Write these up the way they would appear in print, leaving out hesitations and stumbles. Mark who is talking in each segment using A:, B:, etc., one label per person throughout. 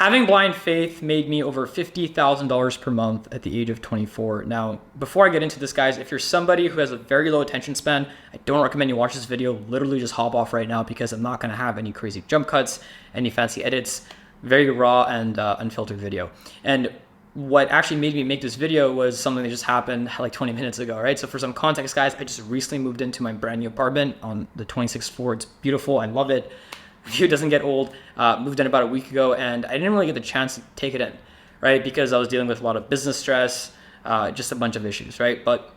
A: Having blind faith made me over $50,000 per month at the age of 24. Now, before I get into this, guys, if you're somebody who has a very low attention span, I don't recommend you watch this video. Literally just hop off right now because I'm not going to have any crazy jump cuts, any fancy edits, very raw and unfiltered video. And what actually made me make this video was something that just happened like 20 minutes ago, right? So for some context, guys, I just recently moved into my brand new apartment on the 26th floor. It's beautiful. I love it. View doesn't get old. Moved in about a week ago, and I didn't really get the chance to take it in, right? Because I was dealing with a lot of business stress, just a bunch of issues, right? But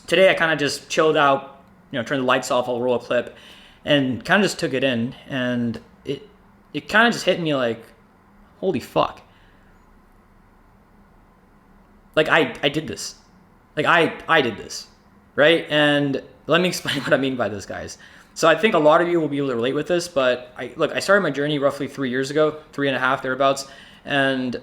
A: today I kind of just chilled out, turned the lights off, I'll roll a clip, and kind of just took it in, and it kind of just hit me like, holy fuck. Like I did this. Like I did this, right? And let me explain what I mean by this, guys. So I think a lot of you will be able to relate with this, but I started my journey roughly 3 years ago, 3.5 thereabouts, and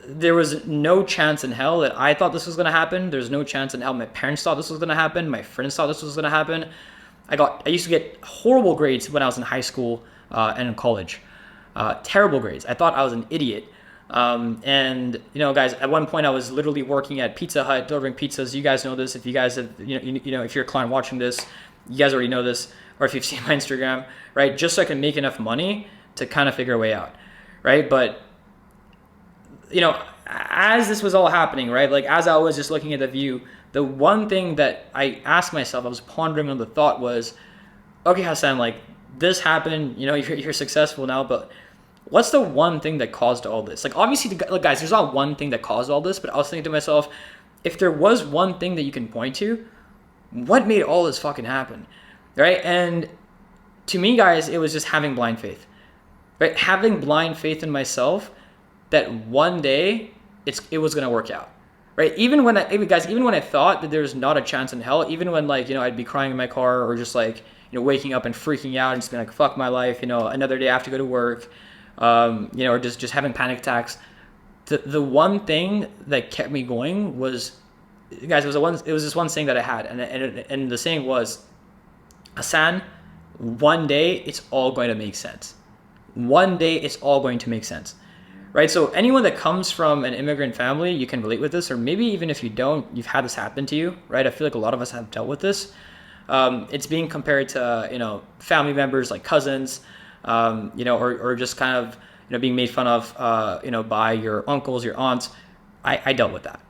A: there was no chance in hell that I thought this was going to happen. There's no chance in hell my parents thought this was going to happen. My friends thought this was going to happen. I used to get horrible grades when I was in high school and in college. Terrible grades. I thought I was an idiot. And guys, at one point I was literally working at Pizza Hut delivering pizzas. You guys know this. If you guys have, if you're a client watching this, you guys already know this, or if you've seen my Instagram, right? Just so I can make enough money to kind of figure a way out, right? But, as this was all happening, right? Like as I was just looking at the view, the one thing that I asked myself, I was pondering on the thought was, okay, Hassan, like this happened, you're successful now, but what's the one thing that caused all this? Like obviously, guys, there's not one thing that caused all this, but I was thinking to myself, if there was one thing that you can point to, what made all this fucking happen, right? And to me, guys, it was just having blind faith, right? Having blind faith in myself that one day it was gonna work out, right? Even when I thought that there's not a chance in hell, even when I'd be crying in my car or just waking up and freaking out and just being like, fuck my life, another day I have to go to work, or just having panic attacks. The one thing that kept me going was, guys, it was this one saying that I had, and the saying was, Hassan, one day it's all going to make sense. One day it's all going to make sense, right? So anyone that comes from an immigrant family, you can relate with this, or maybe even if you don't, you've had this happen to you, right? I feel like a lot of us have dealt with this. It's being compared to family members like cousins, or just kind of being made fun of by your uncles, your aunts. I dealt with that.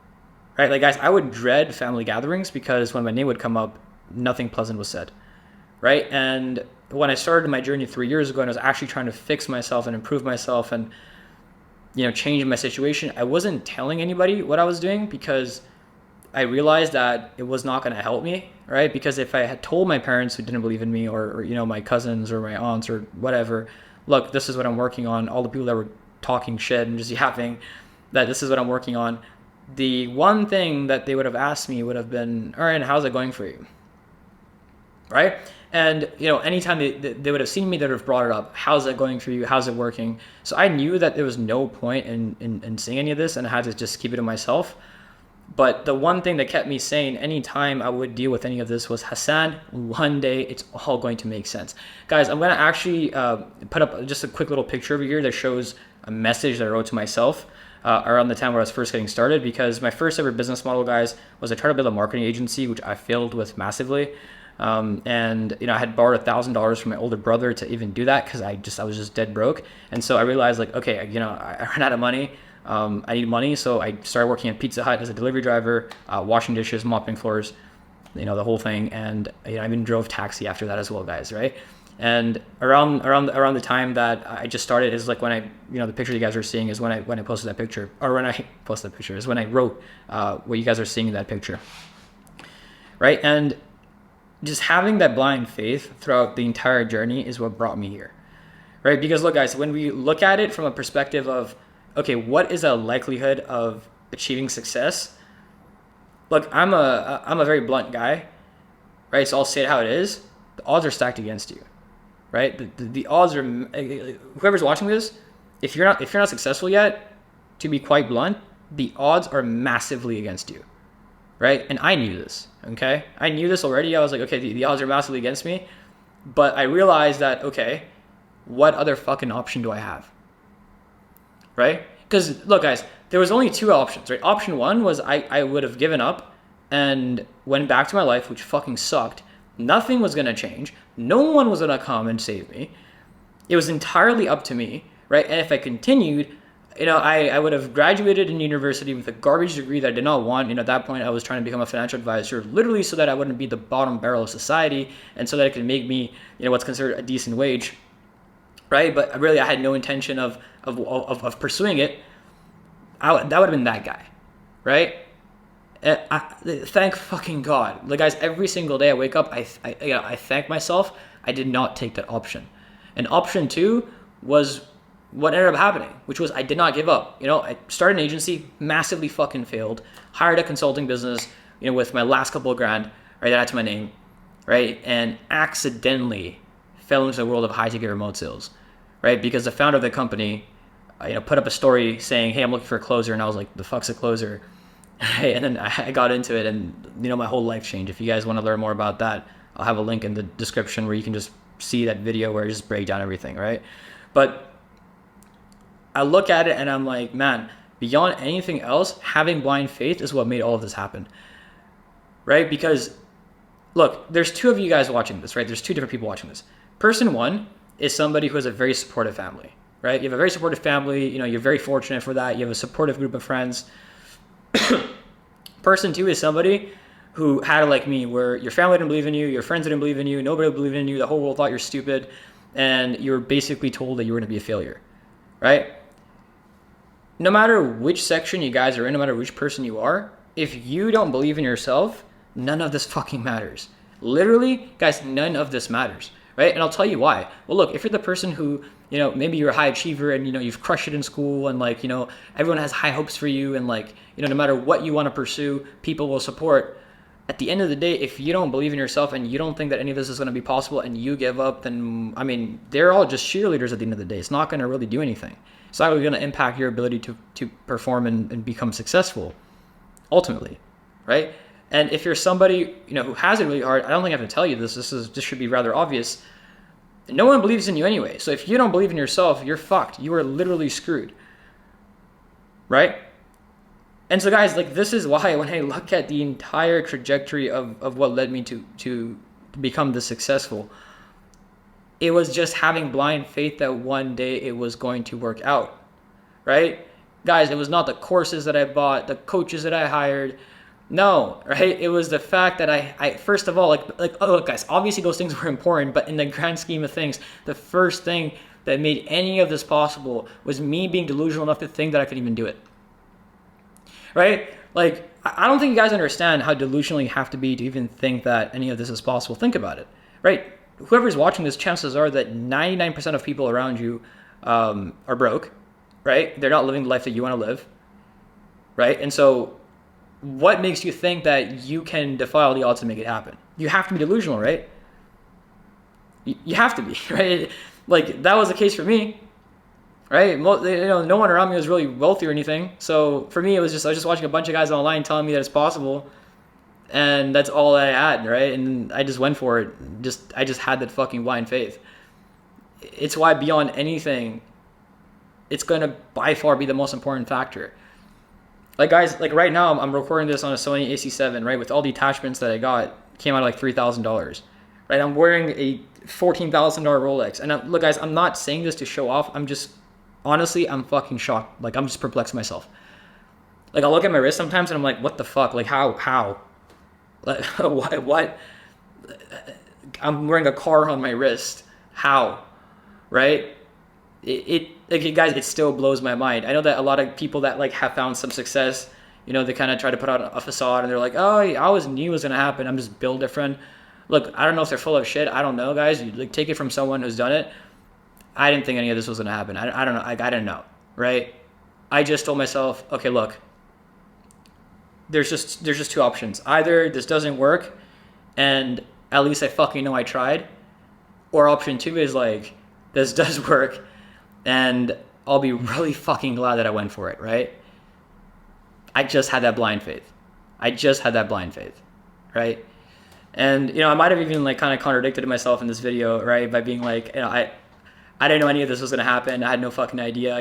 A: Right, like guys, I would dread family gatherings because when my name would come up, nothing pleasant was said, right? And when I started my journey 3 years ago and I was actually trying to fix myself and improve myself and, change my situation, I wasn't telling anybody what I was doing because I realized that it was not going to help me, right? Because if I had told my parents who didn't believe in me or my cousins or my aunts or whatever, look, this is what I'm working on, all the people that were talking shit and just yapping, that this is what I'm working on, the one thing that they would have asked me would have been, all right, how's it going for you? Right? And, anytime they would have seen me, they would have brought it up. How's it going for you? How's it working? So I knew that there was no point in saying any of this, and I had to just keep it to myself. But the one thing that kept me sane anytime I would deal with any of this was, Hassan, one day it's all going to make sense. Guys, I'm going to actually put up just a quick little picture over here that shows a message that I wrote to myself around the time where I was first getting started, because my first ever business model, guys, was I tried to build a marketing agency, which I failed with massively. And I had borrowed $1,000 from my older brother to even do that because I was just dead broke. And so I realized okay, I ran out of money. I need money. So I started working at Pizza Hut as a delivery driver, washing dishes, mopping floors, the whole thing. And I even drove taxi after that as well, guys. Right. And around the time that I just started is like when I, the picture you guys are seeing is when I posted that picture, or when I posted that picture is when I wrote what you guys are seeing in that picture. Right. And just having that blind faith throughout the entire journey is what brought me here. Right. Because look, guys, when we look at it from a perspective of, okay, what is a likelihood of achieving success? Look, I'm a very blunt guy, right? So I'll say it how it is. The odds are stacked against you, right? The odds are, whoever's watching this, if you're not successful yet, to be quite blunt, the odds are massively against you, right? And I knew this, okay? I knew this already. I was like, okay, the odds are massively against me. But I realized that, okay, what other fucking option do I have? right? Because look, guys, there was only two options, right? Option one was I would have given up and went back to my life, which fucking sucked. Nothing was gonna change. No one was gonna come and save me. It was entirely up to me, right? And if I continued, I would have graduated in university with a garbage degree that I did not want. At that point, I was trying to become a financial advisor, literally so that I wouldn't be the bottom barrel of society and so that it could make me, what's considered a decent wage, right? But really, I had no intention of pursuing it. That would have been that guy, right? Thank fucking God. Like, guys, every single day I wake up, I thank myself I did not take that option. And option two was what ended up happening, which was I did not give up. I started an agency, massively fucking failed, hired a consulting business, with my last couple of grand, right, that's my name, right, and accidentally fell into the world of high-ticket remote sales, right, because the founder of the company, put up a story saying, hey, I'm looking for a closer, and I was like, the fuck's a closer? And then I got into it, and, my whole life changed. If you guys want to learn more about that, I'll have a link in the description where you can just see that video where I just break down everything, right? But I look at it and I'm like, man, beyond anything else, having blind faith is what made all of this happen, right? Because look, there's two of you guys watching this, right? There's two different people watching this. Person one is somebody who has a very supportive family, right? You have a very supportive family, you're very fortunate for that. You have a supportive group of friends. Person two is somebody who had it like me, where your family didn't believe in you, your friends didn't believe in you, nobody believed in you, the whole world thought you're stupid, and you were basically told that you were going to be a failure, right? No matter which section you guys are in, no matter which person you are, if you don't believe in yourself, none of this fucking matters. Literally, guys, none of this matters, right? And I'll tell you why. Well, look, if you're the person who, maybe you're a high achiever and, you've crushed it in school and like, everyone has high hopes for you and like, no matter what you want to pursue, people will support. At the end of the day, if you don't believe in yourself and you don't think that any of this is going to be possible and you give up, then, they're all just cheerleaders at the end of the day. It's not going to really do anything. It's not really going to impact your ability to perform and become successful, ultimately, right? And if you're somebody, who has it really hard, I don't think I have to tell you this. This should be rather obvious. No one believes in you anyway. So if you don't believe in yourself, you're fucked. You are literally screwed, right? And so, guys, like, this is why when I look at the entire trajectory of what led me to become this successful, it was just having blind faith that one day it was going to work out, right? Guys, it was not the courses that I bought, the coaches that I hired. No, right? It was the fact that I first of all, look, guys, obviously those things were important, but in the grand scheme of things, the first thing that made any of this possible was me being delusional enough to think that I could even do it. Right? Like, I don't think you guys understand how delusional you have to be to even think that any of this is possible. Think about it, right? Whoever's watching this, chances are that 99% of people around you are broke, right? They're not living the life that you want to live, right? And so what makes you think that you can defy all the odds to make it happen? You have to be delusional, right? You have to be, right? Like, that was the case for me. Right? No one around me was really wealthy or anything. So for me, I was just watching a bunch of guys online telling me that it's possible. And that's all I had, right? And I just went for it. I just had that fucking blind faith. It's why beyond anything, it's going to by far be the most important factor. Like, guys, like right now, I'm recording this on a Sony a7, right? With all the attachments that I got, came out like $3,000, right? I'm wearing a $14,000 Rolex. And look, guys, I'm not saying this to show off. Honestly, I'm fucking shocked. Like, I'm just perplexed myself. Like, I'll look at my wrist sometimes and I'm like, what the fuck? Like, how? Like, what? I'm wearing a car on my wrist. How? Right? Guys, it still blows my mind. I know that a lot of people that like have found some success, they kind of try to put out a facade and they're like, oh, I always knew it was going to happen. I'm just built different. Look, I don't know if they're full of shit. I don't know, guys. You like take it from someone who's done it. I didn't think any of this was going to happen. I don't know. I didn't know, right? I just told myself, okay, look, there's just two options. Either this doesn't work and at least I fucking know I tried, or option two is like, this does work and I'll be really fucking glad that I went for it, right? I just had that blind faith. Right? And, I might have even like kind of contradicted myself in this video, right? By being like, I didn't know any of this was going to happen. I had no fucking idea,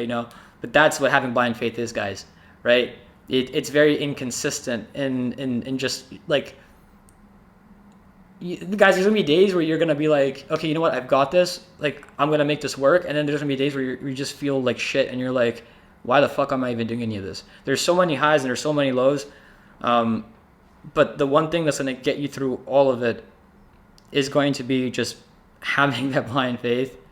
A: But that's what having blind faith is, guys, right? It's very inconsistent in just like, guys, there's gonna be days where you're gonna be like, okay, you know what, I've got this, like I'm gonna make this work, and then there's gonna be days where you just feel like shit, and you're like, why the fuck am I even doing any of this? There's so many highs and there's so many lows, but the one thing that's gonna get you through all of it is going to be just having that blind faith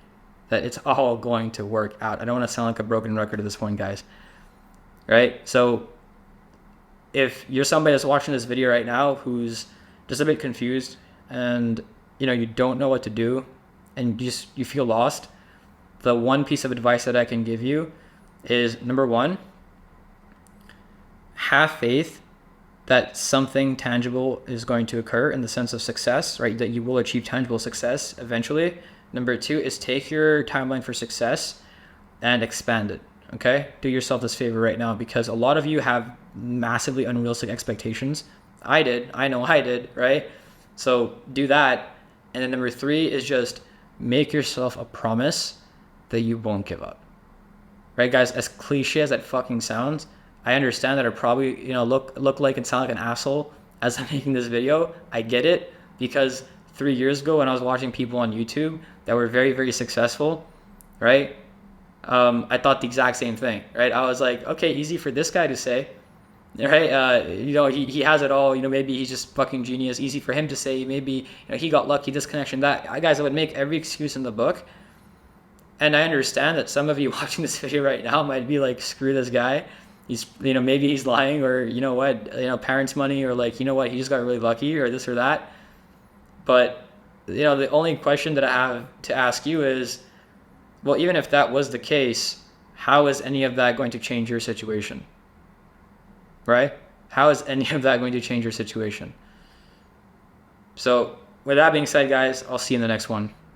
A: that it's all going to work out. I don't want to sound like a broken record at this point, guys, right? So if you're somebody that's watching this video right now who's just a bit confused, and you don't know what to do, and you feel lost, the one piece of advice that I can give you is, number one, have faith that something tangible is going to occur in the sense of success, right? That you will achieve tangible success eventually. Number two is take your timeline for success and expand it. Okay, do yourself this favor right now, because a lot of you have massively unrealistic expectations. I know I did, right? So do that. And then number three is just make yourself a promise that you won't give up. Right, guys? As cliche as that fucking sounds, I understand that I probably, look like and sound like an asshole as I'm making this video. I get it, because 3 years ago when I was watching people on YouTube that were very, very successful, right? I thought the exact same thing, right? I was like, okay, easy for this guy to say, right? He has it all. Maybe he's just fucking genius. Easy for him to say. Maybe he got lucky. This connection, that. Guys, I would make every excuse in the book, and I understand that some of you watching this video right now might be like, screw this guy. He's maybe he's lying, or parents' money, or like he just got really lucky, or this or that. But the only question that I have to ask you is, well, even if that was the case, how is any of that going to change your situation? Right? How is any of that going to change your situation? So with that being said, guys, I'll see you in the next one.